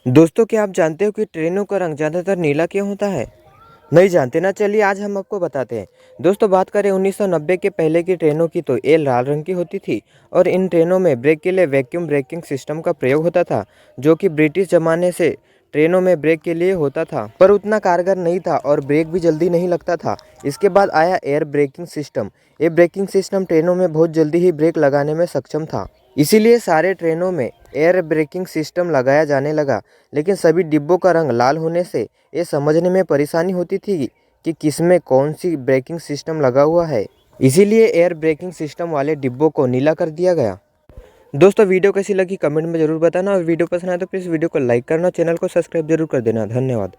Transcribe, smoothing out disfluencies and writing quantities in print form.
दोस्तों, क्या आप जानते हो कि ट्रेनों का रंग ज़्यादातर नीला क्यों होता है? नहीं जानते ना? चलिए आज हम आपको बताते हैं। दोस्तों, बात करें 1990 के पहले की ट्रेनों की तो ये लाल रंग की होती थी और इन ट्रेनों में ब्रेक के लिए वैक्यूम ब्रेकिंग सिस्टम का प्रयोग होता था, जो कि ब्रिटिश ज़माने से ट्रेनों में ब्रेक के लिए होता था, पर उतना कारगर नहीं था और ब्रेक भी जल्दी नहीं लगता था। इसके बाद आया एयर ब्रेकिंग सिस्टम। ये ब्रेकिंग सिस्टम ट्रेनों में बहुत जल्दी ही ब्रेक लगाने में सक्षम था। इसीलिए सारे ट्रेनों में एयर ब्रेकिंग सिस्टम लगाया जाने लगा। लेकिन सभी डिब्बों का रंग लाल होने से ये समझने में परेशानी होती थी कि किसमें कौन सी ब्रेकिंग सिस्टम लगा हुआ है। इसीलिए एयर ब्रेकिंग सिस्टम वाले डिब्बों को नीला कर दिया गया। दोस्तों, वीडियो कैसी लगी कमेंट में ज़रूर बताना और वीडियो पसंद आए तो प्लीज़ वीडियो को लाइक करना, चैनल को सब्सक्राइब जरूर कर देना। धन्यवाद।